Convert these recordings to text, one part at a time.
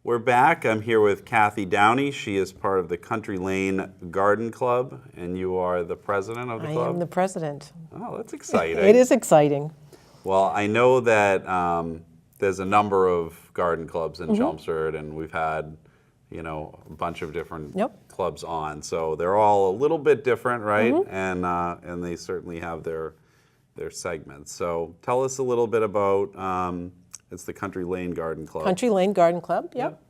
We're back. I'm here with Kathy Downey. She is part of the Country Lane Garden Club, and you are the president of the club? I am the president. Oh, that's exciting. It is exciting. Well, I know that there's a number of garden clubs in Chelmsford, and we've had, you know, a bunch of different clubs on. So they're all a little bit different, right? And they certainly have their segments. So tell us a little bit about it's the Country Lane Garden Club. Country Lane Garden Club, yep.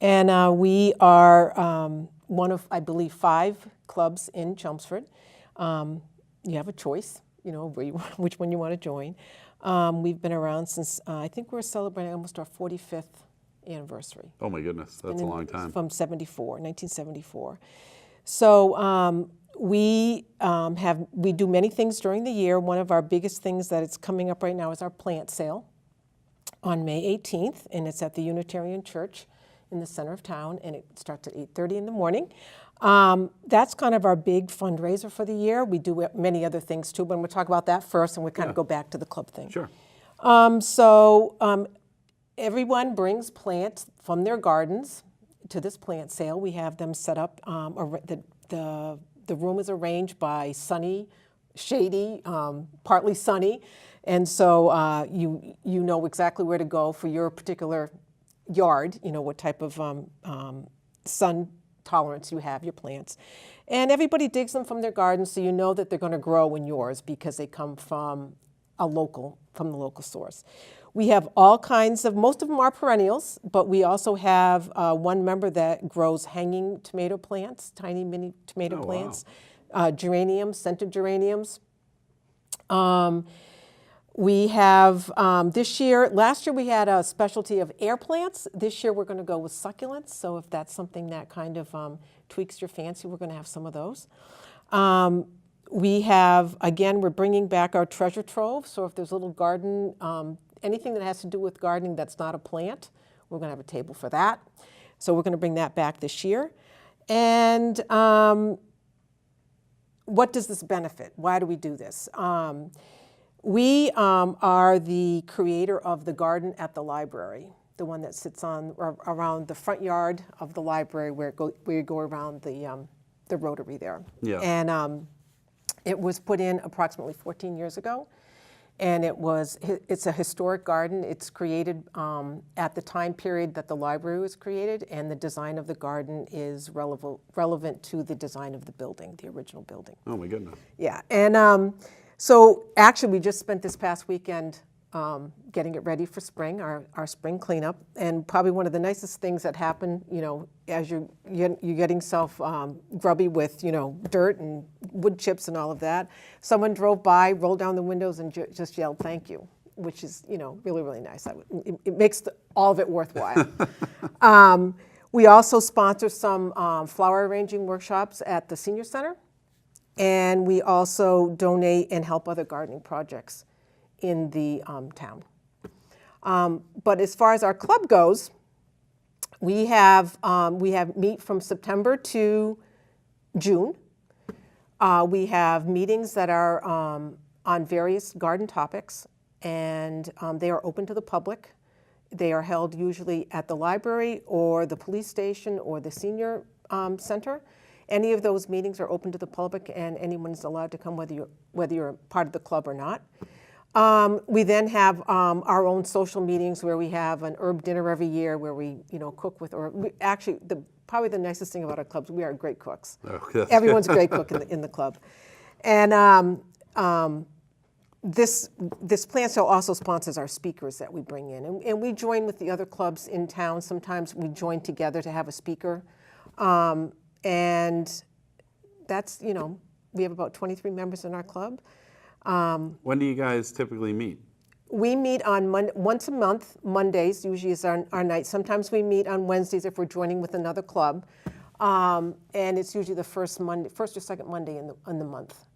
And we are one of, I believe, 5 clubs in Chelmsford. You have a choice, you know, which one you want to join. We've been around since, I think we're celebrating almost our 45th anniversary. Oh my goodness, that's a long time. From 1974. So we do many things during the year. One of our biggest things that is coming up right now is our plant sale on May 18th, and it's at the Unitarian Church in the center of town, and it starts at 8:30 in the morning. That's kind of our big fundraiser for the year. We do many other things too, but we'll talk about that first, and we'll kind of go back to the club thing. Sure. Everyone brings plants from their gardens to this plant sale. We have them set up. The room is arranged by sunny, shady, partly sunny, and so you know exactly where to go for your particular yard. You know what type of sun tolerance you have your plants, and everybody digs them from their gardens, so you know that they're going to grow in yours because they come from the local source. We have all kinds of, most of them are perennials, but we also have one member that grows hanging tomato plants, tiny mini tomato plants, geraniums, scented geraniums. We have last year we had a specialty of air plants. This year we're going to go with succulents. So if that's something that kind of tweaks your fancy, we're going to have some of those. We have, again, we're bringing back our treasure trove. So if there's a little garden, anything that has to do with gardening that's not a plant, we're going to have a table for that. So we're going to bring that back this year. And what does this benefit? Why do we do this? We are the creator of the garden at the library, the one that sits around the front yard of the library where you go around the rotary there. Yeah. And it was put in approximately 14 years ago. And it's a historic garden. It's created at the time period that the library was created, and the design of the garden is relevant to the design of the building, the original building. Oh my goodness. Yeah, and so actually we just spent this past weekend getting it ready for spring, our spring cleanup, and probably one of the nicest things that happened, you know, as you're getting self grubby with, you know, dirt and wood chips and all of that, someone drove by, rolled down the windows and just yelled thank you, which is, you know, really, really nice. It makes all of it worthwhile. We also sponsor some flower arranging workshops at the senior center, and we also donate and help other gardening projects in the town. But as far as our club goes, we have meet from September to June. We have meetings that are on various garden topics, and they are open to the public. They are held usually at the library or the police station or the senior center. Any of those meetings are open to the public, and anyone's allowed to come whether you're part of the club or not. We then have our own social meetings where we have an herb dinner every year where we, you know, cook with, probably the nicest thing about our clubs, we are great cooks. Oh, everyone's a great cook in the club. And this plant sale also sponsors our speakers that we bring in. And we join with the other clubs in town. Sometimes we join together to have a speaker. And that's, you know, we have about 23 members in our club. When do you guys typically meet? We meet on once a month. Mondays usually is our night. Sometimes we meet on Wednesdays if we're joining with another club. And it's usually the first or second Monday in the month.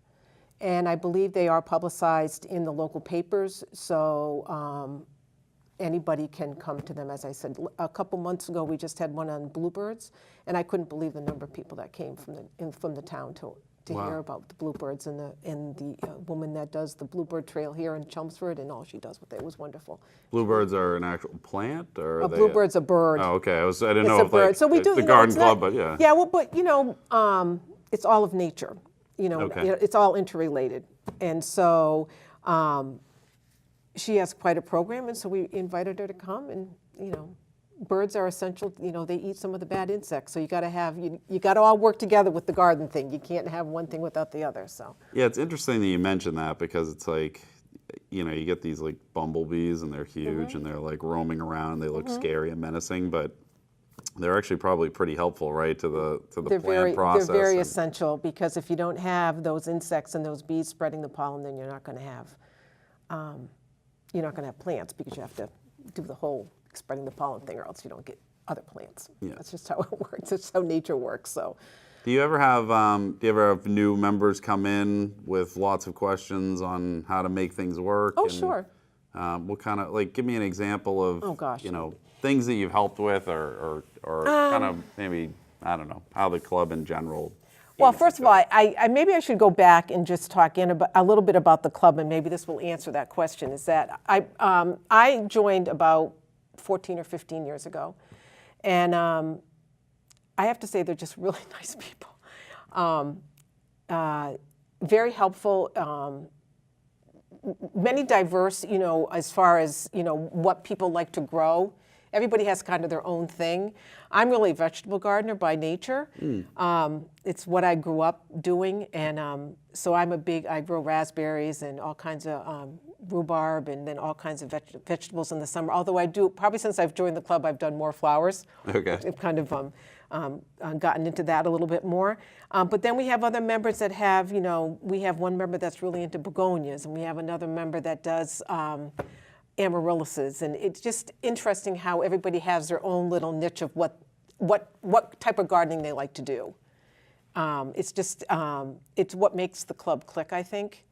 And I believe they are publicized in the local papers, so anybody can come to them. As I said, a couple months ago, we just had one on bluebirds, and I couldn't believe the number of people that came from the town to hear about the bluebirds, and the woman that does the bluebird trail here in Chelmsford, and all she does with it was wonderful. Bluebirds are an actual plant, or are A they bluebird's a bird. Oh, okay. I didn't It's know a if bird. like So we do, the you know, garden it's club, not- but yeah. Yeah, well, but it's all of nature. Okay. It's all interrelated, and so she has quite a program, and so we invited her to come, and birds are essential. They eat some of the bad insects, so you got to have you got to all work together with the garden thing. You can't have one thing without the other. So Yeah, it's interesting that you mentioned that, because it's like, you get these like bumblebees, and they're huge, and they're like roaming around. They look scary and menacing, but they're actually probably pretty helpful, right, to the plant process. They're very essential, because if you don't have those insects and those bees spreading the pollen, then you're not going to have plants, because you have to do the whole spreading the pollen thing, or else you don't get other plants. Yeah. That's just how it works. That's how nature works. So. Do you ever have new members come in with lots of questions on how to make things work? Oh, and, sure. What kind of, like, give me an example of, Oh, gosh. things that you've helped with, or kind of maybe, I don't know, how the club in general. Well, first of all, I maybe I should go back and just talk a little bit about the club, and maybe this will answer that question. Is that I joined about 14 or 15 years ago, and I have to say they're just really nice people, very helpful, many diverse, as far as, what people like to grow. Everybody has kind of their own thing. I'm really a vegetable gardener by nature. It's what I grew up doing, and so I grow raspberries and all kinds of rhubarb, and then all kinds of vegetables in the summer. Although I do, probably since I've joined the club, I've done more flowers. Okay. I've kind of gotten into that a little bit more. But then we have other members that have, we have one member that's really into begonias, and we have another member that does amaryllises, and it's just interesting how everybody has their own little niche of what type of gardening they like to do. It's just it's what makes the club click, I think.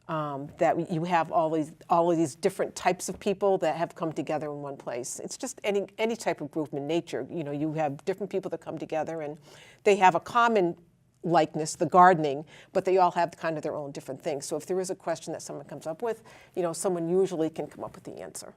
That you have all of these different types of people that have come together in one place. It's just any type of group in nature. You have different people that come together, and they have a common likeness, the gardening, but they all have kind of their own different things. So if there is a question that someone comes up with, someone usually can come up with the answer.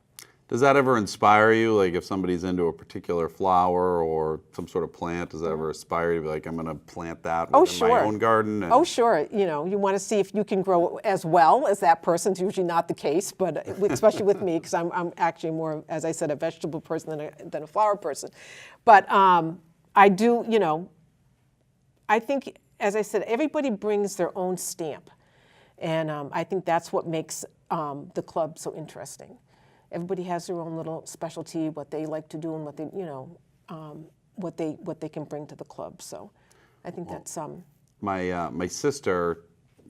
Does that ever inspire you? Like, if somebody's into a particular flower or some sort of plant, does that ever inspire you to be like, I'm going to plant that within my own garden? Oh, sure. You want to see if you can grow as well as that person. It's usually not the case, but especially with me, because I'm actually more, as I said, a vegetable person than a flower person. But I do, I think, as I said, everybody brings their own stamp. And I think that's what makes the club so interesting. Everybody has their own little specialty, what they like to do, and what they can bring to the club. So I think that's my sister,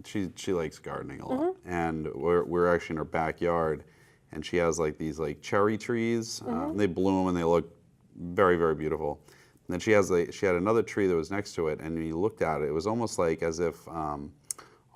she likes gardening a lot, and we're actually in her backyard, and she has like these like cherry trees. They bloom and they look very, very beautiful. And then she had another tree that was next to it, and when you looked at it, it was almost like as if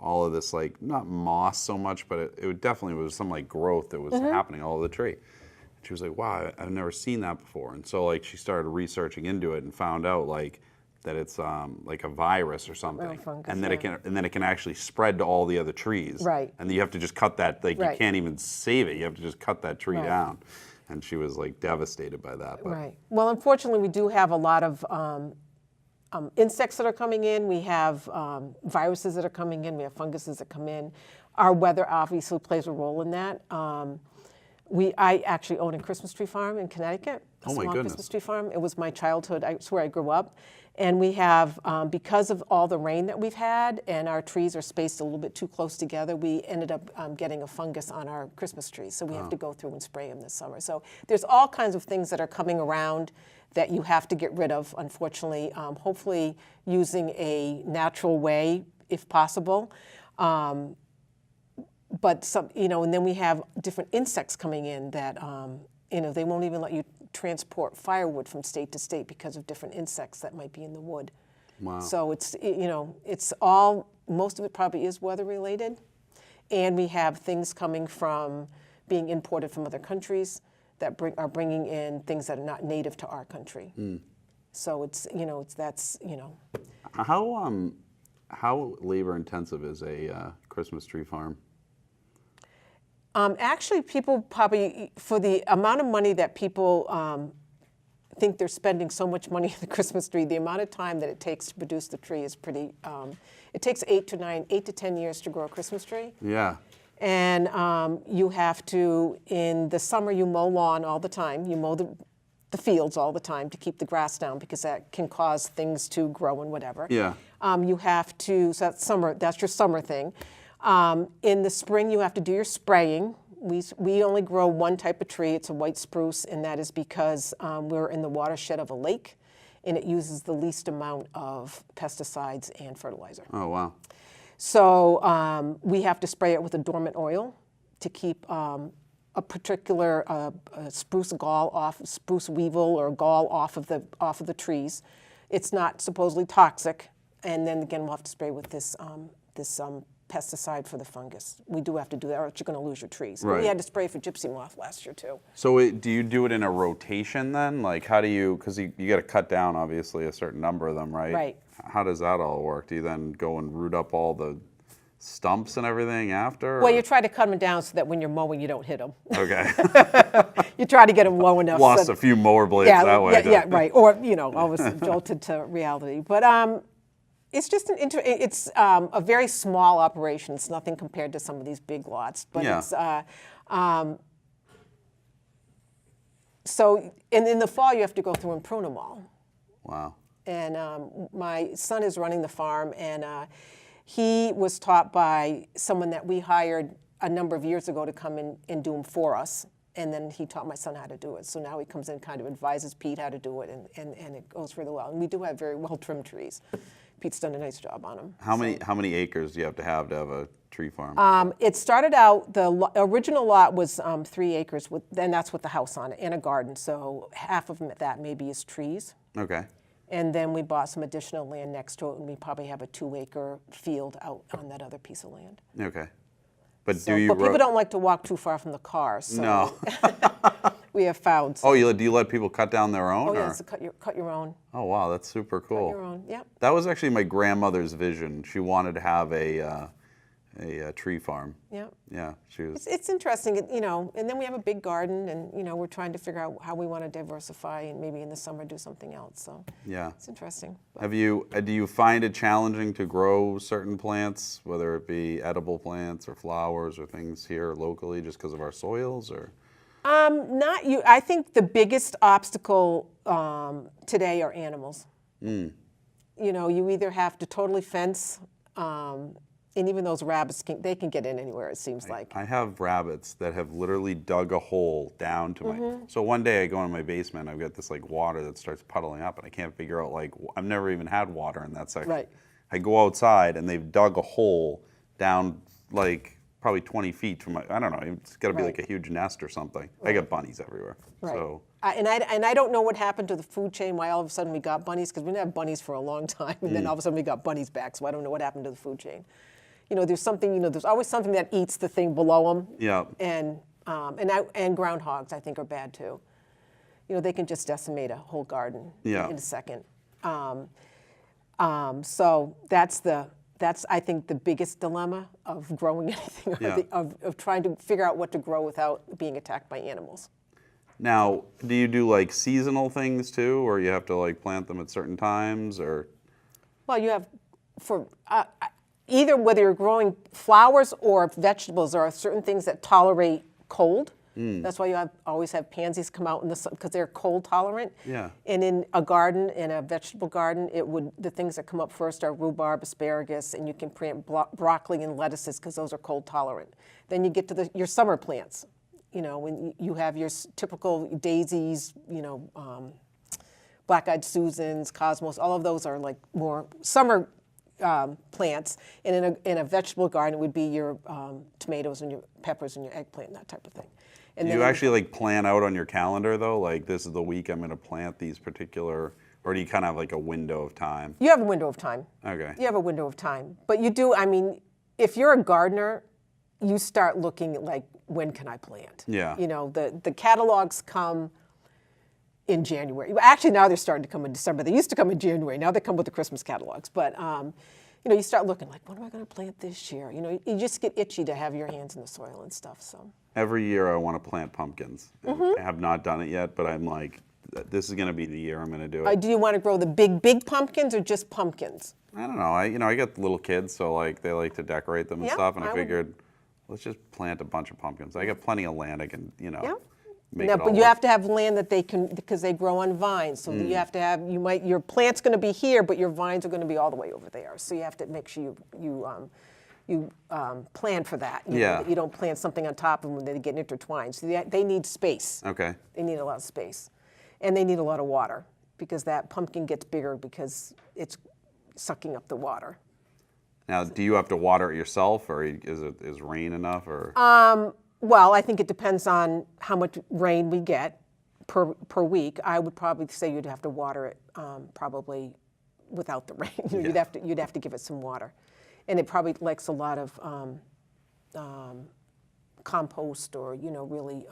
all of this, like, not moss so much, but it definitely was some like growth that was happening all over the tree. And she was like, wow, I've never seen that before. And so like she started researching into it and found out like that it's like a virus or something. Or a fungus, and then it can actually spread to all the other trees. Right. And you have to just cut that, like Right. you can't even save it. You have to just cut that tree Right. down. And she was like devastated by that. But. Right. Well, unfortunately, we do have a lot of insects that are coming in. We have viruses that are coming in. We have funguses that come in. Our weather obviously plays a role in that. I actually own a Christmas tree farm in Connecticut. A Oh my small goodness. Christmas tree farm. It was my childhood. It's where I grew up. And we have, because of all the rain that we've had, and our trees are spaced a little bit too close together, we ended up getting a fungus on our Christmas trees. So we have to go through and spray them this summer. So there's all kinds of things that are coming around that you have to get rid of, unfortunately, hopefully using a natural way, if possible. But some, and then we have different insects coming in that, they won't even let you transport firewood from state to state because of different insects that might be in the wood. Wow. So it's all, most of it probably is weather related. And we have things coming from being imported from other countries that are bringing in things that are not native to our country. So it's, How labor intensive is a Christmas tree farm? Actually, people probably, for the amount of money that people think they're spending so much money on the Christmas tree, the amount of time that it takes to produce the tree is pretty, it takes 8 to 10 years to grow a Christmas tree. Yeah. And you have to, in the summer, you mow lawn all the time. You mow the fields all the time to keep the grass down because that can cause things to grow and whatever. Yeah. You have to, so that's summer, that's your summer thing. In the spring, you have to do your spraying. We only grow one type of tree. It's a white spruce, and that is because we're in the watershed of a lake, and it uses the least amount of pesticides and fertilizer. Oh, wow. So we have to spray it with a dormant oil to keep a particular spruce gall off, spruce weevil or gall off of the trees. It's not supposedly toxic, and then again we'll have to spray with this pesticide for the fungus. We do have to do that, or else you're going to lose your trees. Right. We had to spray for gypsy moth last year too. So do you do it in a rotation then? Like how do you, because you got to cut down obviously a certain number of them, right? Right. How does that all work? Do you then go and root up all the stumps and everything after? Well, or? you try to cut them down so that when you're mowing, you don't hit them. Okay. You try to get them low enough. Lost so a few mower blades that way. Yeah, right. Or always jolted to reality. But it's just it's a very small operation. It's nothing compared to some of these big lots. But Yeah. it's so in the fall you have to go through and prune them all. Wow. And my son is running the farm, and he was taught by someone that we hired a number of years ago to come in and do them for us. And then he taught my son how to do it. So now he comes in and kind of advises Pete how to do it, and it goes really well. And we do have very well-trimmed trees. Pete's done a nice job on them. How many acres do you have a tree farm? It started out, the original lot was 3 acres, and that's with the house on it, and a garden. So half of that maybe is trees. Okay. And then we bought some additional land next to it, and we probably have a 2-acre field out on that other piece of land. Okay. But So, but people don't like to walk too far from the car, so No. we have found. Oh, do you let people cut down their own? Oh, yeah, or? so cut your own. Oh, wow, that's super cool. Cut your own, yep. That was actually my grandmother's vision. She wanted to have a tree farm. Yep. Yeah, she was. It's interesting, and then we have a big garden, and we're trying to figure out how we want to diversify, and maybe in the summer do something else. So Yeah. it's interesting. Do you find it challenging to grow certain plants, whether it be edible plants or flowers or things here locally, just because of our soils, or? Not you. I think the biggest obstacle today are animals. You either have to totally fence. And even those rabbits, they can get in anywhere, it seems like. I have rabbits that have literally dug a hole down to my... So one day I go in my basement, I've got this water that starts puddling up, and I can't figure out, I've never even had water in that section. Right. I go outside, and they've dug a hole down, probably 20 feet from my... I don't know, it's got to be Right. a huge nest or something. I got bunnies everywhere. Right. So And I don't know what happened to the food chain, why all of a sudden we got bunnies, because we didn't have bunnies for a long time, and then all of a sudden we got bunnies back, so I don't know what happened to the food chain. There's something, there's always something that eats the thing below them. Yeah. And groundhogs, I think, are bad too. They can just decimate a whole garden in a second. So that's I think the biggest dilemma of growing anything, of trying to figure out what to grow without being attacked by animals. Now, do you do seasonal things too, or you have to plant them at certain times, or? Well, you have either whether you're growing flowers or vegetables, there are certain things that tolerate cold. That's why you always have pansies come out in the sun, because they're cold tolerant. Yeah. And in a garden, in a vegetable garden, the things that come up first are rhubarb, asparagus, and you can plant broccoli and lettuces because those are cold tolerant. Then you get to your summer plants. When you have your typical daisies, black-eyed Susans, cosmos, all of those are more summer plants, and in a vegetable garden it would be your tomatoes and your peppers and your eggplant and that type of thing. And do you actually plan out on your calendar though? This is the week I'm going to plant these particular, or do you kind of have a window of time? You have a window of time. Okay. You have a window of time, but you do. I mean, if you're a gardener, you start looking at when can I plant? Yeah. The catalogs come in January. Actually, now they're starting to come in December. They used to come in January. Now they come with the Christmas catalogs. But you start looking like, what am I going to plant this year? You just get itchy to have your hands in the soil and stuff. So every year I want to plant pumpkins. I have not done it yet, but I'm like, this is going to be the year I'm going to do it. do you want to grow the big pumpkins or just pumpkins? I don't know. I got little kids, so like they like to decorate them and stuff, and I figured, let's just plant a bunch of pumpkins. I got plenty of land. I can, make it all but you work. have to have land that they can, because they grow on vines. So you have to have, your plant's going to be here, but your vines are going to be all the way over there. So you have to make sure you plan for that. That you don't plant something on top of them when they get intertwined. So they need space. Okay. They need a lot of space. And they need a lot of water, because that pumpkin gets bigger because it's sucking up the water. Now, do you have to water it yourself, or is rain enough, or? Well, I think it depends on how much rain we get per week. I would probably say you'd have to water it probably without the rain. You'd have to give it some water, and it probably likes a lot of compost or really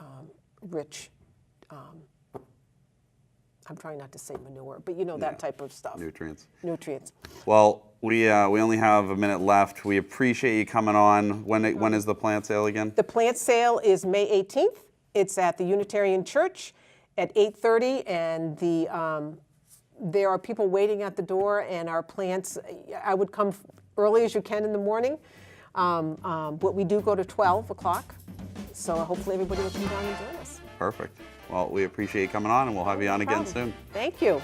rich. I'm trying not to say manure, but that type of stuff. Nutrients. Nutrients. Well, we only have a minute left. We appreciate you coming on. When is the plant sale again? The plant sale is May 18th. It's at the Unitarian Church at 8:30, and there are people waiting at the door, and our plants, I would come early as you can in the morning, but we do go to 12 o'clock, so hopefully everybody will come down and join us. Perfect. Well, we appreciate you coming on, and we'll have you on again soon. Thank you.